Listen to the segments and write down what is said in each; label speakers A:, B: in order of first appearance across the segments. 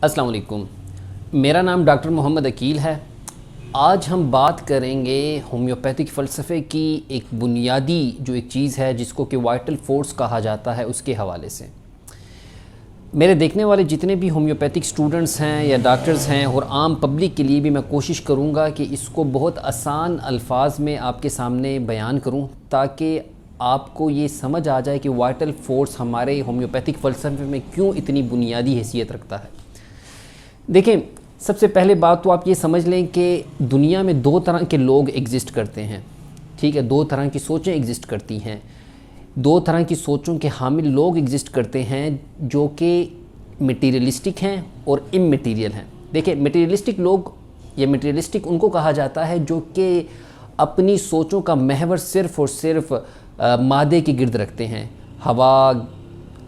A: अस्सलाम वालेकुम। मेरा नाम डॉक्टर मोहम्मद अकील है। आज हम बात करेंगे होम्योपैथिक फ़लसफ़े की एक बुनियादी जो एक चीज़ है जिसको कि वाइटल फोर्स कहा जाता है, उसके हवाले से। मेरे देखने वाले जितने भी होम्योपैथिक स्टूडेंट्स हैं या डॉक्टर्स हैं और आम पब्लिक के लिए भी मैं कोशिश करूँगा कि इसको बहुत आसान अल्फाज में आपके सामने बयान करूँ ताकि आपको ये समझ आ जाए कि वाइटल फोर्स हमारे होम्योपैथिक फ़लसफ़े में क्यों इतनी बुनियादी हैसियत रखता है। देखें, सबसे पहले बात तो आप ये समझ लें कि दुनिया में दो तरह के लोग एग्ज़िस्ट करते हैं, ठीक है। दो तरह की सोचें एग्ज़िस्ट करती हैं, दो तरह की सोचों के हामिल लोग एग्ज़िस्ट करते हैं जो कि मटीरियलिस्टिक हैं और इममटीरियल हैं। देखिए, मटीरियलिस्टिक लोग या मटीरियलिस्टिक उनको कहा जाता है जो कि अपनी सोचों का महवर सिर्फ़ और सिर्फ मादे के गिर्द रखते हैं। हवा,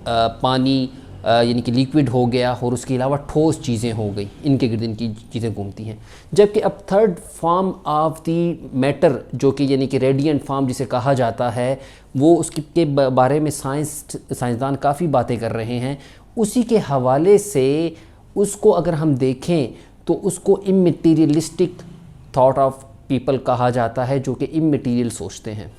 A: पानी यानी कि लिक्विड हो गया और उसके अलावा ठोस चीज़ें हो गई, इनके गिर्द इनकी चीज़ें घूमती हैं। जबकि अब third form of the matter जो कि यानी कि रेडिएंट फॉर्म जिसे कहा जाता है, वो उसके बारे में साइंसदान काफ़ी बातें कर रहे हैं। उसी के हवाले से उसको अगर हम देखें तो उसको इममटीरियलिस्टिक थॉट ऑफ पीपल कहा जाता है जो कि इममटीरियल सोचते हैं,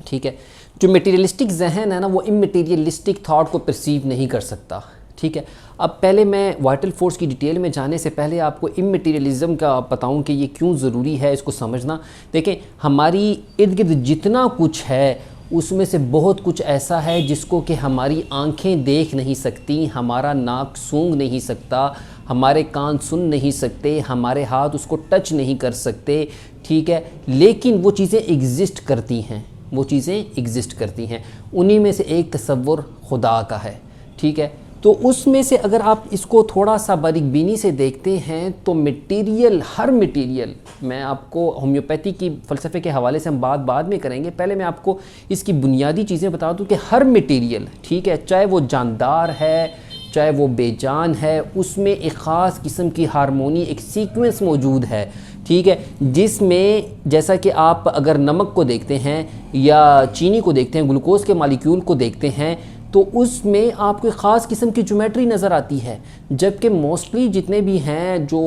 A: ठीक है। जो मटीरियलिस्टिक जहन है ना, वो इममटीरियलिस्टिक थॉट को परसीव नहीं कर सकता, ठीक है। अब पहले मैं वाइटल फोर्स की डिटेल में जाने से पहले आपको इममटीरियलिज़म का बताऊं कि ये क्यों ज़रूरी है इसको समझना। देखें, हमारी इर्द गिर्द जितना कुछ है उसमें से बहुत कुछ ऐसा है जिसको कि हमारी आंखें देख नहीं सकती, हमारा नाक सूंघ नहीं सकता, हमारे कान सुन नहीं सकते, हमारे हाथ उसको टच नहीं कर सकते, ठीक है। लेकिन वो चीज़ें एग्ज़िस्ट करती हैं, वो चीज़ें एग्ज़िस्ट करती हैं। उन्हीं में से एक तसव्वुर खुदा का है, ठीक है। तो उसमें से अगर आप इसको थोड़ा सा बारीक बीनी से देखते हैं तो मटीरियल, हर मटीरियल, मैं आपको होम्योपैथी की फ़लसफ़े के हवाले से हम बात बाद में करेंगे, पहले मैं आपको इसकी बुनियादी चीज़ें बता दूं कि हर मटीरियल, ठीक है, चाहे वो जानदार है चाहे वो बेजान है, उसमें एक ख़ास किस्म की हारमोनी, एक सीक्वेंस मौजूद है, ठीक है। जिसमें जैसा कि आप अगर नमक को देखते हैं या चीनी को देखते हैं, ग्लूकोज़ के मालिक्यूल को देखते हैं, तो उसमें आपको एक ख़ास किस्म की ज्योमेट्री नज़र आती है। जबकि मोस्टली जितने भी हैं जो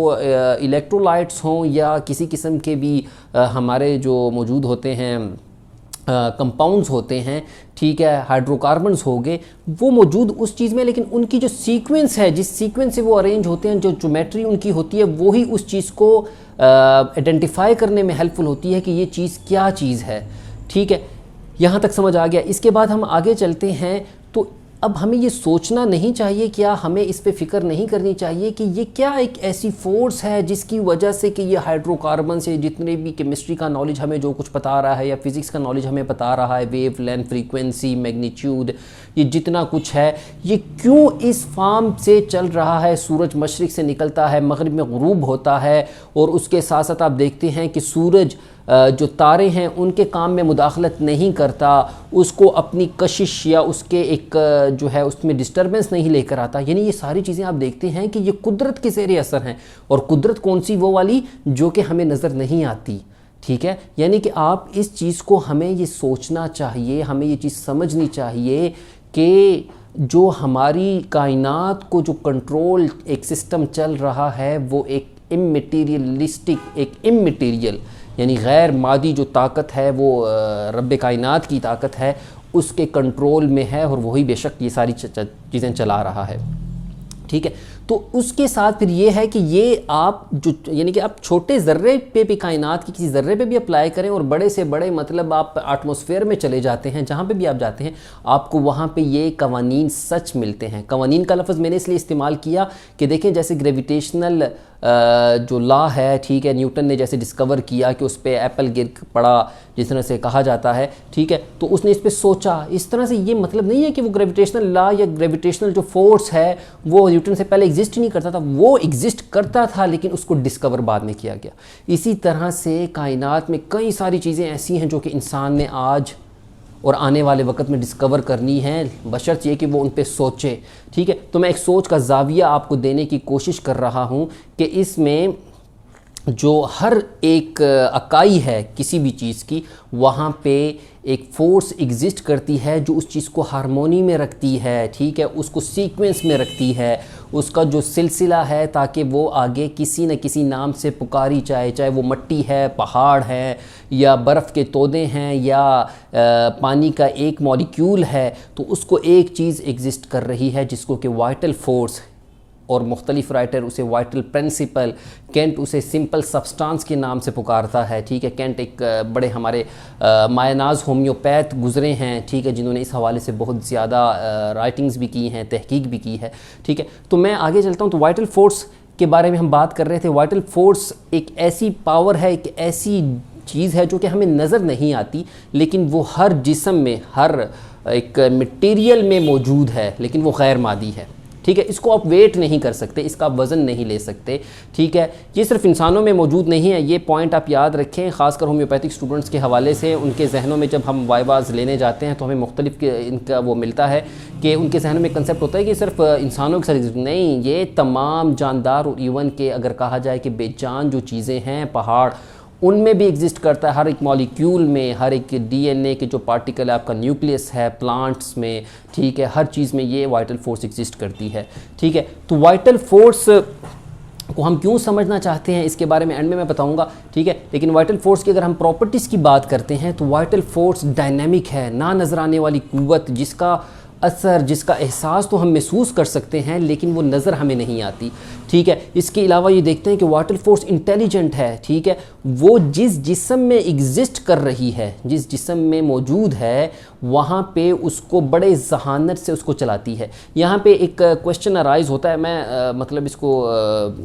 A: इलेक्ट्रोलाइट्स हों या किसी किस्म के भी हमारे जो मौजूद होते हैं कंपाउंड्स होते हैं, ठीक है, हाइड्रोकार्बन्स हो गए, वो मौजूद उस चीज़ में, लेकिन उनकी जो सीक्वेंस है, जिस सीक्वेंस से वो अरेंज होते हैं, जो ज्योमेट्री उनकी होती है, वही उस चीज़ को आइडेंटिफाई करने में हेल्पफुल होती है कि ये चीज़ क्या चीज़ है, ठीक है। यहाँ तक समझ आ गया। इसके बाद हम आगे चलते हैं तो अब हमें ये सोचना नहीं चाहिए, क्या हमें इस पे फ़िक्र नहीं करनी चाहिए कि ये क्या एक ऐसी फोर्स है जिसकी वजह से कि ये हाइड्रोकार्बन से जितने भी केमिस्ट्री का नॉलेज हमें जो कुछ बता रहा है या फिज़िक्स का नॉलेज हमें बता रहा है, वेव लेंथ, फ्रीक्वेंसी, मैग्नीट्यूड, ये जितना कुछ है, ये क्यों इस फॉर्म से चल रहा है। सूरज मशरिक़ से निकलता है, मग़रिब में ग़ुरूब होता है, और उसके साथ साथ आप देखते हैं कि सूरज जो तारे हैं उनके काम में मुदाखलत नहीं करता, उसको अपनी कशिश या उसके एक जो है उसमें डिस्टर्बेंस नहीं लेकर आता। यानी ये सारी चीज़ें आप देखते हैं कि ये कुदरत के ज़ेर असर हैं, और कुदरत कौन सी, वो वाली जो कि हमें नज़र नहीं आती, ठीक है। यानी कि आप इस चीज़ को, हमें ये सोचना चाहिए, हमें ये चीज़ समझनी चाहिए कि जो हमारी कायनात को जो कंट्रोल एक सिस्टम चल रहा है वो एक इममटीरियलिस्टिक, एक इममटीरियल यानी गैर मादी जो ताकत है, वो रब कायनात की ताकत है, उसके कंट्रोल में है, और वही बेशक ये सारी चीज़ें चला रहा है, ठीक है। तो उसके साथ फिर ये है कि ये आप जो यानी कि आप छोटे ज़र्रे पे भी, कायनात की किसी ज़र्रे पे भी अप्लाई करें, और बड़े से बड़े मतलब आप एटमॉस्फेयर में चले जाते हैं, जहाँ पे भी आप जाते हैं आपको वहाँ पे ये कवानीन सच मिलते हैं। कवानीन का लफ्ज़ मैंने इसलिए इस्तेमाल किया कि देखें, जैसे ग्रेविटेशनल जो लॉ है, ठीक है, न्यूटन ने जैसे डिस्कवर किया कि उस पर एप्पल गिर पड़ा, जिस तरह से कहा जाता है, ठीक है, तो उसने इस पर सोचा। इस तरह से ये मतलब नहीं है कि वो ग्रेविटेशनल लॉ या ग्रेविटेशनल जो फोर्स है वो न्यूटन से पहले एग्जिस्ट नहीं करता था, वो एग्जिस्ट करता था, लेकिन उसको डिस्कवर बाद में किया गया। इसी तरह से कायनात में कई सारी चीज़ें ऐसी हैं जो कि इंसान ने आज और आने वाले वक्त में डिस्कवर करनी है, बशर्त ये कि वो उन पे सोचे, ठीक है। तो मैं एक सोच का ज़ाविया आपको देने की कोशिश कर रहा हूँ कि इसमें जो हर एक इकाई है किसी भी चीज़ की, वहाँ पे एक फोर्स एग्जिस्ट करती है जो उस चीज़ को हारमोनी में रखती है, ठीक है, उसको सीक्वेंस में रखती है, उसका जो सिलसिला है, ताकि वो आगे किसी न किसी नाम से पुकारी जाए, चाहे वो मिट्टी है, पहाड़ है, या बर्फ़ के तोदे हैं, या पानी का एक मॉलिक्यूल है, तो उसको एक चीज़ एग्जिस्ट कर रही है जिसको कि वाइटल फोर्स, और मुख्तलिफ राइटर उसे वाइटल प्रिंसिपल, केंट उसे सिंपल सब्सटेंस के नाम से पुकारता है, ठीक है। केंट एक बड़े हमारे मायनाज होम्योपैथ गुज़रे हैं, ठीक है, जिन्होंने इस हवाले से बहुत ज़्यादा राइटिंग्स भी की हैं, तहकीक भी की है, ठीक है। तो मैं आगे चलता हूँ। तो वाइटल फोर्स के बारे में हम बात कर रहे थे। वाइटल फोर्स एक ऐसी पावर है, एक ऐसी चीज़ है जो कि हमें नज़र नहीं आती, लेकिन वो हर जिस्म में, हर एक मटेरियल में मौजूद है, लेकिन वो गैर मादी है, ठीक है। इसको आप वेट नहीं कर सकते, इसका वज़न नहीं ले सकते, ठीक है। ये सिर्फ इंसानों में मौजूद नहीं है, ये पॉइंट आप याद रखें, ख़ासकर होम्योपैथिक स्टूडेंट्स के हवाले से। उनके जहनों में जब हम वाइवाज़ लेने जाते हैं तो हमें मुख्तलिफ इनका वो मिलता है कि उनके जहनों में कंसेप्ट होता है कि सिर्फ इंसानों के साथ नहीं, ये तमाम जानदार और इवन के अगर कहा जाए कि बेजान जो चीज़ें हैं, पहाड़, उनमें भी एग्जिस्ट करता है, हर एक मॉलिक्यूल में, हर एक डीएनए के जो पार्टिकल है, आपका न्यूक्लियस है, प्लांट्स में, ठीक है, हर चीज़ में ये वाइटल फोर्स एग्जिस्ट करती है, ठीक है। तो वाइटल फोर्स को हम क्यों समझना चाहते हैं इसके बारे में एंड में मैं बताऊंगा, ठीक है। लेकिन वाइटल फोर्स की अगर हम प्रॉपर्टीज़ की बात करते हैं तो वाइटल फोर्स डायनेमिक है, ना नज़र आने वाली क़ुव्वत, जिसका असर, जिसका एहसास तो हम महसूस कर सकते हैं लेकिन वो नज़र हमें नहीं आती, ठीक है। इसके अलावा ये देखते हैं कि वाइटल फोर्स इंटेलिजेंट है, ठीक है। वो जिस जिस्म में एग्जिस्ट कर रही है, जिस जिस्म में मौजूद है, वहाँ पे उसको बड़े जहानत से उसको चलाती है। यहाँ पे एक क्वेश्चन अराइज होता है, मैं मतलब इसको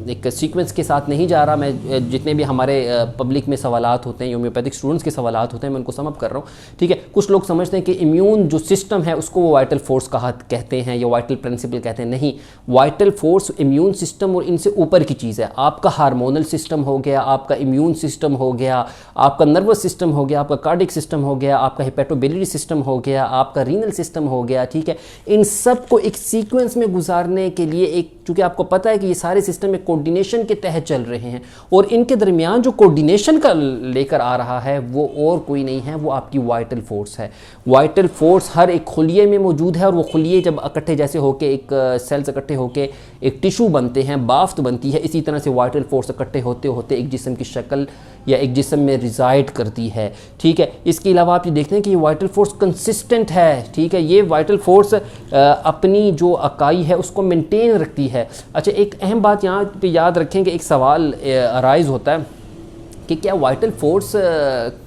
A: एक सीक्वेंस के साथ नहीं जा रहा, मैं जितने भी हमारे पब्लिक में सवालात होते हैं, होम्योपैथिक स्टूडेंट्स के सवालात होते हैं, मैं उनको समअप कर रहा हूँ, ठीक है। कुछ लोग समझते हैं कि इम्यून जो सिस्टम है उसको वो वाइटल फोर्स कहते हैं या वाइटल प्रिंसिपल कहते हैं। नहीं, वाइटल फोर्स इम्यून सिस्टम और इनसे ऊपर की चीज़ है। आपका हार्मोनल सिस्टम हो गया, आपका इम्यून सिस्टम हो गया, आपका नर्वस सिस्टम हो गया, आपका कार्डिक सिस्टम हो गया, आपका हेपेटोबिलिटी सिस्टम हो गया, आपका रीनल सिस्टम हो गया, ठीक है। इन सब को एक सीक्वेंस में गुजारने के लिए एक, चूँकि आपको पता है कि ये सारे सिस्टम एक कोऑर्डिनेशन के तहत चल रहे हैं, और इनके दरमियान जो कोऑर्डिनेशन का लेकर आ रहा है वो और कोई नहीं है, वो आपकी वाइटल फोर्स है। वाइटल फोर्स हर एक खुलिये में मौजूद है, और वो खुलिये जब इकट्ठे जैसे होके एक सेल्स इकट्ठे होके एक टिशू बनते हैं, बाफ्त बनती है, इसी तरह से वाइटल फोर्स इकट्ठे होते होते एक जिस्म की शक्ल या एक जिस्म में रिजाइड करती है, ठीक है। इसके अलावा आप ये देखते हैं कि ये वाइटल फोर्स कंसिस्टेंट है, ठीक है। ये वाइटल फोर्स अपनी जो इकाई है उसको मेंटेन रखती है। अच्छा, एक अहम बात यहाँ पे याद रखें कि एक सवाल अराइज होता है कि क्या वाइटल फोर्स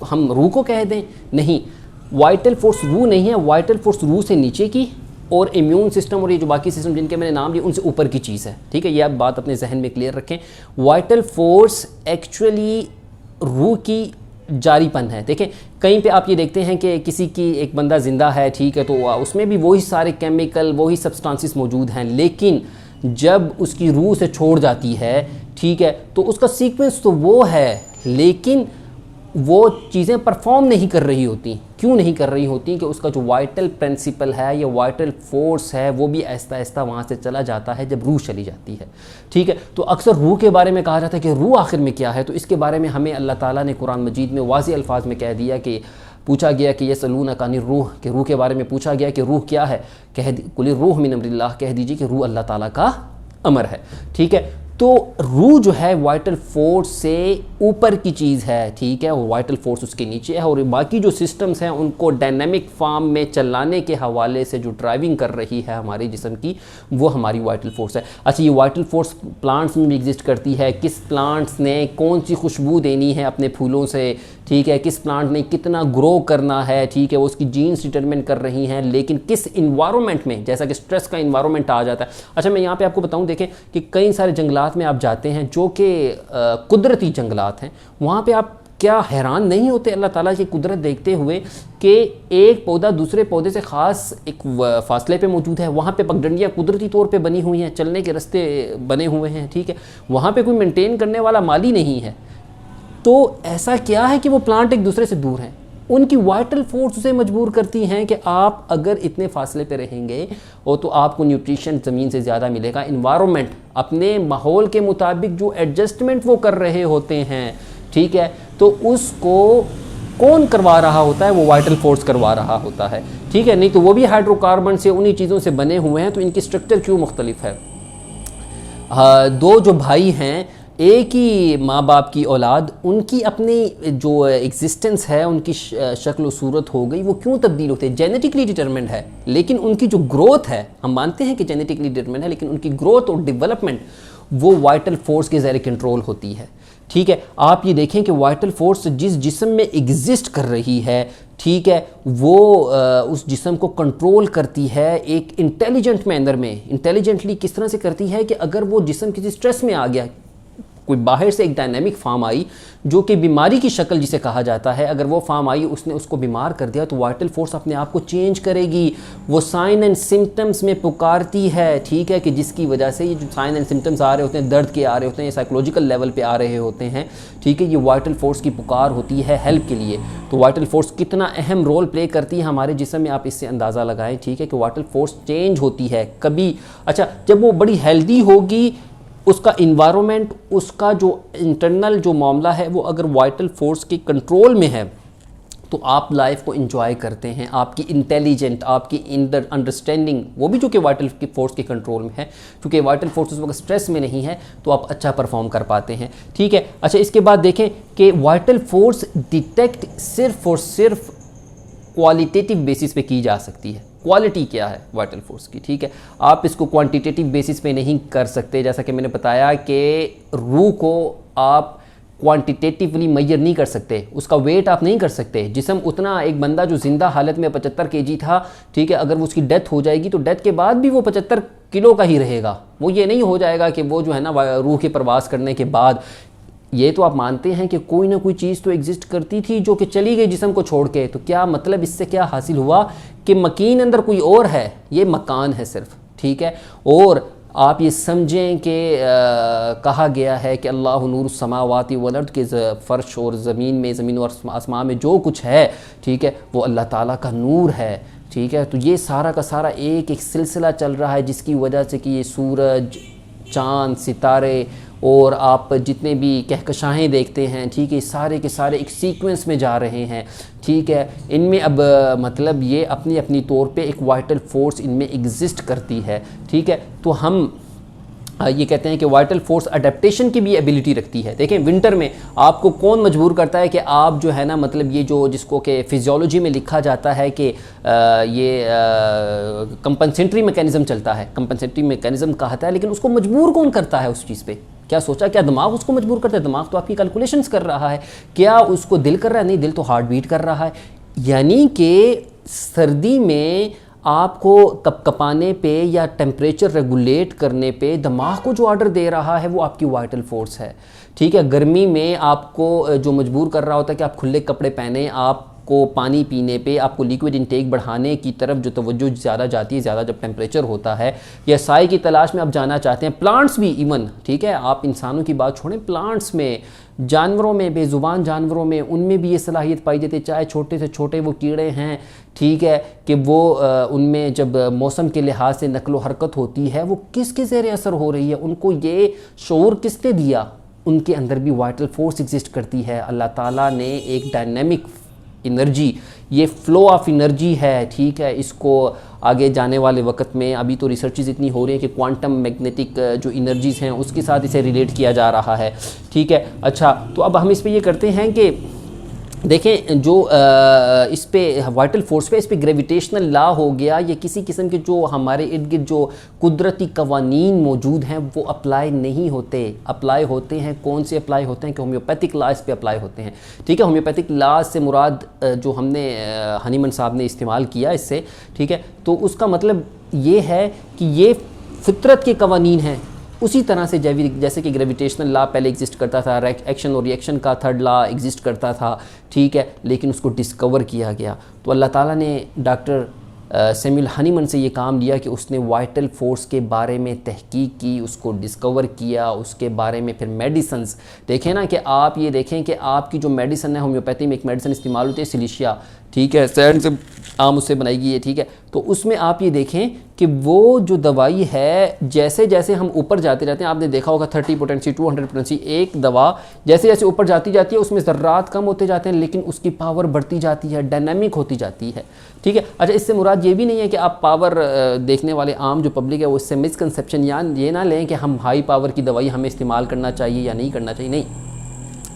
A: हम रूह को कह दें? नहीं, वाइटल फोर्स रूह नहीं है, वाइटल फोर्स रूह से नीचे की, और इम्यून सिस्टम और ये जो बाकी सिस्टम जिनके मैंने नाम लिए उनसे ऊपर की चीज़ है, ठीक है। ये आप बात अपने जहन में क्लियर रखें। वाइटल फोर्स एक्चुअली रूह की जारीपन है। देखें, कहीं पे आप ये देखते हैं कि किसी की, एक बंदा ज़िंदा है, ठीक है, तो उसमें भी वही सारे केमिकल, वही सब्सटेंसेस मौजूद हैं, लेकिन जब उसकी रूह से छोड़ जाती है, ठीक है, तो उसका सीक्वेंस तो वो है, लेकिन वो चीज़ें परफॉर्म नहीं कर रही होती। क्यों नहीं कर रही होती? कि उसका जो वाइटल प्रिंसिपल है या वाइटल फोर्स है वो भी आहिस्ता आहिस्ता वहाँ से चला जाता है जब रूह चली जाती है, ठीक है। तो अक्सर रूह के बारे में कहा जाता है कि रूह आखिर में क्या है, तो इसके बारे में हमें अल्लाह ताला ने कुरान मजीद में वाज़ी अल्फाज में कह दिया कि पूछा गया कि ये सलून कानी रूह, के रूह के बारे में पूछा गया कि रूह क्या है, कुल रूह मिन अम्रिल्लाह, कह दीजिए कि रूह अल्लाह ताला का अमर है, ठीक है। तो रूह जो है वाइटल फोर्स से ऊपर की चीज़ है, ठीक है, और वाइटल फोर्स उसके नीचे है, और बाकी जो सिस्टम्स हैं उनको डायनामिक फॉर्म में चलाने के हवाले से जो ड्राइविंग कर रही है हमारे जिस्म की, वो हमारी वाइटल फोर्स है। अच्छा, ये वाइटल फोर्स प्लांट्स में भी एग्जिस्ट करती है। किस प्लांट्स ने कौन सी खुशबू देनी है अपने फूलों से, ठीक है, किस प्लांट ने कितना ग्रो करना है, ठीक है, वो उसकी जीन्स डिटरमिन कर रही हैं, लेकिन किस इन्वायरमेंट में, जैसा कि स्ट्रेस का इन्वायरमेंट आ जाता है। अच्छा, मैं यहाँ पे आपको बताऊँ, देखें कि कई सारे जंगलात में आप जाते हैं जो कि कुदरती जंगलात हैं, वहाँ पे आप क्या हैरान नहीं होते अल्लाह ताला की कुदरत देखते हुए कि एक पौधा दूसरे पौधे से ख़ास एक फासले पे मौजूद है, वहाँ पे पगडंडियाँ कुदरती तौर पे बनी हुई हैं, चलने के रास्ते बने हुए हैं, ठीक है, वहाँ पे कोई मेंटेन करने वाला माली नहीं है। तो ऐसा क्या है कि वो प्लांट एक दूसरे से दूर हैं? उनकी वाइटल फोर्स उसे मजबूर करती हैं कि आप अगर इतने फासले पे रहेंगे और तो आपको न्यूट्रिशन ज़मीन से ज़्यादा मिलेगा। इन्वायरमेंट, अपने माहौल के मुताबिक जो एडजस्टमेंट वो कर रहे होते हैं, ठीक है, तो उसको कौन करवा रहा होता है? वो वाइटल फोर्स करवा रहा होता है, ठीक है। नहीं तो वो भी हाइड्रोकार्बन से, उन्हीं चीज़ों से बने हुए हैं, तो इनकी स्ट्रक्चर क्यों मुख्तलिफ है? दो जो भाई हैं, एक ही माँ बाप की औलाद, उनकी अपनी जो एग्जिस्टेंस है, उनकी शक्ल सूरत हो गई, वो क्यों तब्दील होते हैं? जेनेटिकली डिटरमिंड है, लेकिन उनकी जो ग्रोथ है, हम मानते हैं कि जेनेटिकली डिटरमिंड है, लेकिन उनकी ग्रोथ और डेवलपमेंट वो वाइटल फोर्स के ज़रिए कंट्रोल होती है, ठीक है। आप ये देखें कि वाइटल फोर्स जिस जिस्म में एग्जिस्ट कर रही है, ठीक है, वो उस जिस्म को कंट्रोल करती है एक इंटेलिजेंट मैनर में। इंटेलिजेंटली किस तरह से करती है कि अगर वो जिस्म किसी स्ट्रेस में आ गया, कोई बाहर से एक डायनामिक फार्म आई जो कि बीमारी की शक्ल जिसे कहा जाता है, अगर वो फार्म आई, उसने उसको बीमार कर दिया, तो वाइटल फोर्स अपने आप को चेंज करेगी। वो साइन एंड सिम्टम्स में पुकारती है, ठीक है, कि जिसकी वजह से ये जो साइन एंड सिम्टम्स आ रहे होते हैं, दर्द के आ रहे होते हैं, साइकोलॉजिकल लेवल पे आ रहे होते हैं, ठीक है, ये वाइटल फोर्स की पुकार होती है हेल्प के लिए। तो वाइटल फोर्स कितना अहम रोल प्ले करती है हमारे जिस्म में, आप इससे अंदाज़ा लगाएं, ठीक है, कि वाइटल फोर्स चेंज होती है कभी। अच्छा, जब वो बड़ी हेल्दी होगी, उसका इन्वायरमेंट, उसका जो इंटरनल जो मामला है, वो अगर वाइटल फोर्स के कंट्रोल में है, तो आप लाइफ को एंजॉय करते हैं। आपकी इंटेलिजेंट, आपकी अंडरस्टैंडिंग, वो भी जो कि वाइटल की फोर्स के कंट्रोल में है, क्योंकि वाइटल फोर्स उस वक्त स्ट्रेस में नहीं है, तो आप अच्छा परफॉर्म कर पाते हैं, ठीक है। अच्छा, इसके बाद देखें कि वाइटल फोर्स डिटेक्ट सिर्फ और सिर्फ क्वालिटेटिव बेसिस पे की जा सकती है। क्वालिटी क्या है वाइटल फोर्स की, ठीक है, आप इसको क्वांटिटेटिव बेसिस पे नहीं कर सकते। जैसा कि मैंने बताया कि रूह को आप क्वांटिटेटिवली मेजर नहीं कर सकते, उसका वेट आप नहीं कर सकते। जिस्म उतना, एक बंदा जो जिंदा हालत में 75 kg था, ठीक है, अगर वो उसकी डेथ हो जाएगी तो डेथ के बाद भी वो 75 किलो का ही रहेगा। वो ये नहीं हो जाएगा कि वो जो है ना रूह के प्रवास करने के बाद, ये तो आप मानते हैं कि कोई ना कोई चीज़ तो एग्जिस्ट करती थी जो कि चली गई जिस्म को छोड़ के। तो क्या मतलब, इससे क्या हासिल हुआ कि मकीन अंदर कोई और है, ये मकान है सिर्फ, ठीक है। और आप ये समझें कि कहा गया है कि अल्लाह नूर समावाति वल अर्द, के फ़र्श और ज़मीन और आसमान में जो कुछ है, ठीक है, वो अल्लाह ताला का नूर है, ठीक है। तो ये सारा का सारा एक एक सिलसिला चल रहा है, जिसकी वजह से कि ये सूरज, चाँद, सितारे और आप जितने भी कहकशाएँ देखते हैं, ठीक है, सारे के सारे एक सीक्वेंस में जा रहे हैं, ठीक है। इनमें अब मतलब ये अपनी अपनी तौर पे एक वाइटल फोर्स इनमें एग्जिस्ट करती है, ठीक है। तो हम ये कहते हैं कि वाइटल फोर्स अडेप्टेशन की भी एबिलिटी रखती है। देखें, विंटर में आपको कौन मजबूर करता है कि आप जो है ना, मतलब ये जो जिसको कि फिजियोलॉजी में लिखा जाता है कि ये कंपनसेटरी मैकेनिज़्म चलता है, कंपनसेटरी मैकेनिज़्म कहता है, लेकिन उसको मजबूर कौन करता है उस चीज़ पे? क्या सोचा, क्या दिमाग उसको मजबूर करता है? दिमाग तो आपकी कैलकुलेशंस कर रहा है। क्या उसको दिल कर रहा है? नहीं, दिल तो हार्ट बीट कर रहा है। यानी कि सर्दी में आपको कपकपाने पे या टेम्परेचर रेगुलेट करने पे दिमाग को जो ऑर्डर दे रहा है वो आपकी वाइटल फोर्स है, ठीक है। गर्मी में आपको जो मजबूर कर रहा होता है कि आप खुले कपड़े पहने, आपको पानी पीने पे, आपको लिक्विड इंटेक बढ़ाने की तरफ जो तवज्जो ज़्यादा जाती है, ज़्यादा जब टेम्परेचर होता है या साए की तलाश में आप जाना चाहते हैं, प्लांट्स भी इवन, ठीक है, आप इंसानों की बात छोड़ें, प्लांट्स में, जानवरों में, बेज़ुबान जानवरों में, उनमें भी ये सलाहियत पाई जाती है, चाहे छोटे से छोटे वो कीड़े हैं, ठीक है, कि वो उनमें जब मौसम के लिहाज से नकलो हरकत होती है, वो किसके ज़ेरे असर हो रही है, उनको ये शऊर किसने दिया? उनके अंदर भी वाइटल फोर्स एग्जिस्ट करती है। अल्लाह ताला ने एक डायनेमिक एनर्जी, ये फ़्लो ऑफ एनर्जी है, ठीक है, इसको आगे जाने वाले वक्त में, अभी तो रिसर्चेज इतनी हो रही हैं कि क्वांटम मैग्नेटिक जो एनर्जीज़ हैं उसके साथ इसे रिलेट किया जा रहा है, ठीक है। अच्छा, तो अब हम इस पे ये करते हैं कि देखें, जो इस पे वाइटल फोर्स पे, इस पे ग्रेविटेशनल लॉ हो गया, ये किसी किस्म के जो हमारे इर्द गिर्द जो कुदरती कवानीन मौजूद हैं वो अप्लाई नहीं होते। अप्लाई होते हैं, कौन से अप्लाई होते हैं कि होम्योपैथिक लॉ इस पे अप्लाई होते हैं, ठीक है। होम्योपैथिक लॉ से मुराद जो हमने हनीमन साहब ने इस्तेमाल किया इससे, ठीक है, तो उसका मतलब ये है कि ये फितरत के कवानीन हैं। उसी तरह से जैसे कि ग्रेविटेशनल लॉ पहले एग्जिस्ट करता था, एक्शन और रिएक्शन का थर्ड लॉ एग्जिस्ट करता था, ठीक है, लेकिन उसको डिस्कवर किया गया। तो अल्लाह ताला ने डॉक्टर सैमुअल हनीमन से ये काम लिया कि उसने वाइटल फोर्स के बारे में तहकीक की, उसको डिस्कवर किया, उसके बारे में फिर मेडिसन्स देखें ना, कि आप ये देखें कि आपकी जो मेडिसन है, होम्योपैथी में एक मेडिसन इस्तेमाल होती है सिलिशिया, ठीक है, सैंड से आम उससे बनाई गई है, ठीक है। तो उसमें आप ये देखें कि वो जो दवाई है, जैसे जैसे हम ऊपर जाते रहते हैं, आपने देखा होगा 30 पोटेंसी 200 पोटेंसी, एक दवा जैसे जैसे ऊपर जाती जाती है उसमें ज़र्रात कम होते जाते हैं, लेकिन उसकी पावर बढ़ती जाती है, डायनामिक होती जाती है, ठीक है। अच्छा, इससे मुराद ये भी नहीं है कि आप पावर देखने वाले आम जो पब्लिक है वो इससे मिसकंसेप्शन या ये ना लें कि हम हाई पावर की दवाई हमें इस्तेमाल करना चाहिए या नहीं करना चाहिए, नहीं।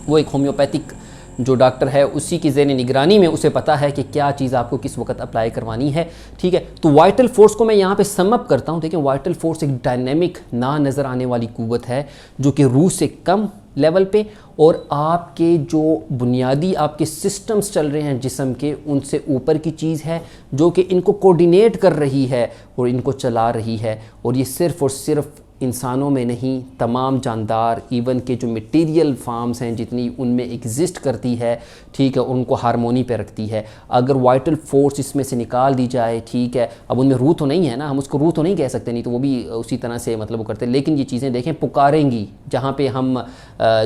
A: वो एक होम्योपैथिक जो डॉक्टर है उसी की ज़ेर निगरानी में उसे पता है कि क्या चीज़ आपको किस वक्त अप्लाई करवानी है, ठीक है। तो वाइटल फोर्स को मैं यहाँ पे समअप करता हूँ। देखिए, वाइटल फोर्स एक डायनेमिक ना नज़र आने वाली कुव्वत है जो कि रूह से कम लेवल पे और आपके जो बुनियादी आपके सिस्टम्स चल रहे हैं जिस्म के, उनसे ऊपर की चीज़ है जो कि इनको कोऑर्डिनेट कर रही है और इनको चला रही है। और ये सिर्फ़ और सिर्फ इंसानों में नहीं, तमाम जानदार, इवन के जो मटेरियल फार्म्स हैं जितनी उनमें एग्जिस्ट करती है, ठीक है, उनको हारमोनी पे रखती है। अगर वाइटल फोर्स इसमें से निकाल दी जाए, ठीक है, अब उनमें रूह तो नहीं है ना, हम उसको रूह तो नहीं कह सकते, नहीं तो वो भी उसी तरह से मतलब वो करते हैं, लेकिन ये चीज़ें देखें पुकारेंगी, जहाँ पे हम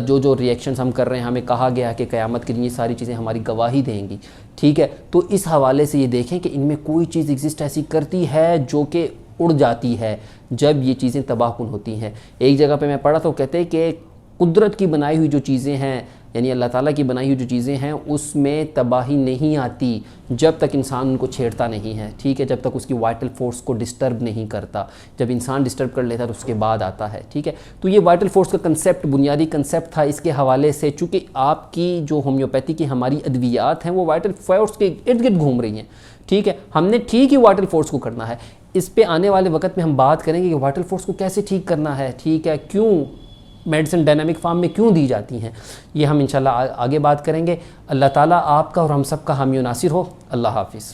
A: जो रिएक्शंस हम कर रहे हैं, हमें कहा गया कि क़यामत के दिन ये सारी चीज़ें हमारी गवाही देंगी, ठीक है। तो इस हवाले से ये देखें कि इनमें कोई चीज़ एग्जिस्ट ऐसी करती है जो कि उड़ जाती है जब ये चीज़ें तबाहकुन होती हैं। एक जगह पे मैं पढ़ा तो कहते हैं कि कुदरत की बनाई हुई जो चीज़ें हैं, यानी अल्लाह ताला की बनाई हुई जो चीज़ें हैं, उसमें तबाही नहीं आती जब तक इंसान उनको छेड़ता नहीं है, ठीक है, जब तक उसकी वाइटल फोर्स को डिस्टर्ब नहीं करता। जब इंसान डिस्टर्ब कर लेता है तो उसके बाद आता है, ठीक है। तो ये वाइटल फोर्स का कंसेप्ट बुनियादी कंसेप्ट था। इसके हवाले से चूँकि आपकी जो होम्योपैथी की हमारी अद्वियात हैं वो वाइटल फोर्स के इर्द गिर्द घूम रही हैं, ठीक है। हमने ठीक ही वाइटल फोर्स को करना है। इस पे आने वाले वक्त में हम बात करेंगे कि वाइटल फोर्स को कैसे ठीक करना है, ठीक है, क्यों मेडिसिन डायनामिक फार्म में क्यों दी जाती हैं, ये हम इंशाल्लाह आगे बात करेंगे। अल्लाह ताला आपका और हम सब का हामी नासिर हो। अल्लाह हाफिज़।